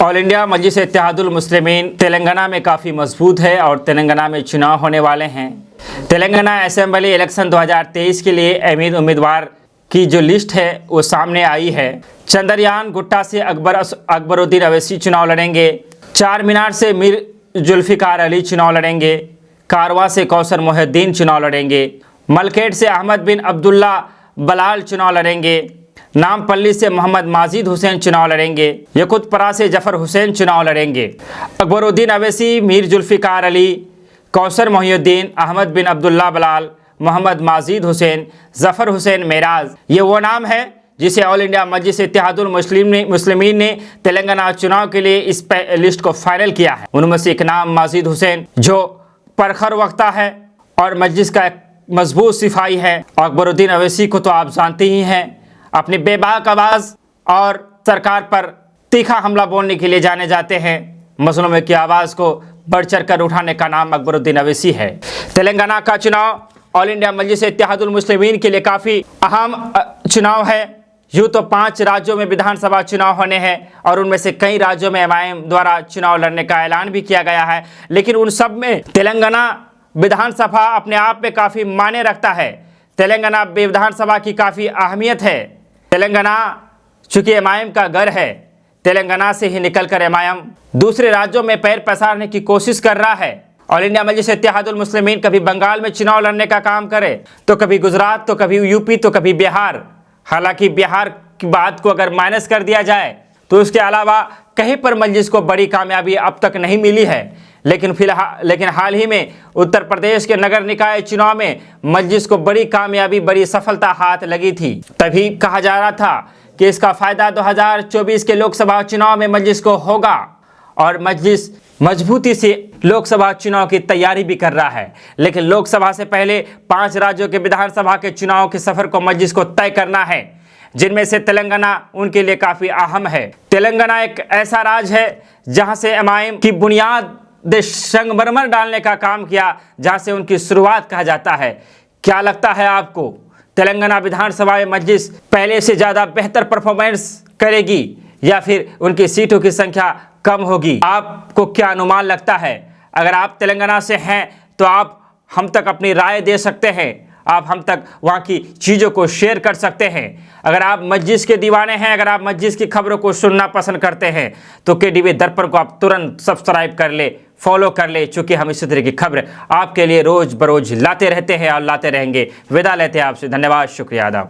All India मजलिस इत्तेहादुल मुस्लिमीन तेलंगाना में काफ़ी मजबूत है और तेलंगाना में चुनाव होने वाले हैं। तेलंगाना असेंबली इलेक्शन 2023 के लिए अमीर उम्मीदवार की जो लिस्ट है वो सामने आई है। चंद्रयान गुट्टा से अकबरुद्दीन अवैसी चुनाव लड़ेंगे। चार मीनार से मीर जुल्फ़िकार अली चुनाव लड़ेंगे। कारवा से कौसर मोहिउद्दीन चुनाव लड़ेंगे। मलकेट से अहमद बिन अब्दुल्ला बलाल चुनाव लड़ेंगे। नामपल्ली से मोहम्मद माजिद हुसैन चुनाव लड़ेंगे। यकुतपरा से जफर हुसैन चुनाव लड़ेंगे। अकबरुद्दीन अवैसी, मीर जुल्फ़िकार अली, कौसर मोहिउद्दीन, अहमद बिन अब्दुल्ला बलाल, मोहम्मद माजिद हुसैन, जफर हुसैन मेराज, ये वो नाम है जिसे ऑल इंडिया मजलिस इत्तेहादुल मुस्लिमीन ने तेलंगाना चुनाव के लिए इस लिस्ट को फाइनल किया है। उनमें से एक नाम माजिद हुसैन जो परखर वक्ता है और मजलिस का एक मजबूत सिपाही है। अकबरुद्दीन अवैसी को तो आप जानते ही हैं, अपनी बेबाक आवाज़ और सरकार पर तीखा हमला बोलने के लिए जाने जाते हैं। मजलूमों की आवाज़ को बढ़ चढ़ कर उठाने का नाम अकबरुद्दीन अवैसी है। तेलंगाना का चुनाव ऑल इंडिया मजलिस इत्तेहादुल मुस्लिमीन के लिए काफ़ी अहम चुनाव है। यूँ तो 5 राज्यों में विधानसभा चुनाव होने हैं और उनमें से कई राज्यों में एमआईएम द्वारा चुनाव लड़ने का ऐलान भी किया गया है, लेकिन उन सब में तेलंगाना विधानसभा अपने आप में काफ़ी मायने रखता है। तेलंगाना विधानसभा की काफ़ी अहमियत है। तेलंगाना चूँकि एमआईएम का घर है, तेलंगाना से ही निकलकर एमआईएम दूसरे राज्यों में पैर पसारने की कोशिश कर रहा है। ऑल इंडिया मजलिस इत्तेहादुल मुस्लिमीन कभी बंगाल में चुनाव लड़ने का काम करे तो कभी गुजरात, तो कभी यूपी, तो कभी बिहार। हालांकि बिहार की बात को अगर माइनस कर दिया जाए तो उसके अलावा कहीं पर मजलिस को बड़ी कामयाबी अब तक नहीं मिली है। लेकिन हाल ही में उत्तर प्रदेश के नगर निकाय चुनाव में मजलिस को बड़ी कामयाबी, बड़ी सफलता हाथ लगी थी। तभी कहा जा रहा था कि इसका फ़ायदा 2024 के लोकसभा चुनाव में मजलिस को होगा और मजलिस मजबूती से लोकसभा चुनाव की तैयारी भी कर रहा है। लेकिन लोकसभा से पहले 5 राज्यों के विधानसभा के चुनाव के सफ़र को मजलिस को तय करना है, जिनमें से तेलंगाना उनके लिए काफ़ी अहम है। तेलंगाना एक ऐसा राज्य है जहां से एमआईएम की बुनियाद संगमरमर डालने का काम किया, जहां से उनकी शुरुआत कहा जाता है। क्या लगता है आपको, तेलंगाना विधानसभा में मजलिस पहले से ज़्यादा बेहतर परफॉर्मेंस करेगी या फिर उनकी सीटों की संख्या कम होगी? आपको क्या अनुमान लगता है? अगर आप तेलंगाना से हैं तो आप हम तक अपनी राय दे सकते हैं, आप हम तक वहाँ की चीज़ों को शेयर कर सकते हैं। अगर आप मजलिस के दीवाने हैं, अगर आप मजलिस की खबरों को सुनना पसंद करते हैं तो केडीवी दर्पण को आप तुरंत सब्सक्राइब कर ले, फॉलो कर ले, चूँकि हम इसी तरह की खबर आपके लिए रोज़ बरोज़ लाते रहते हैं और लाते रहेंगे। विदा लेते हैं आपसे। धन्यवाद, शुक्रिया, आदाब।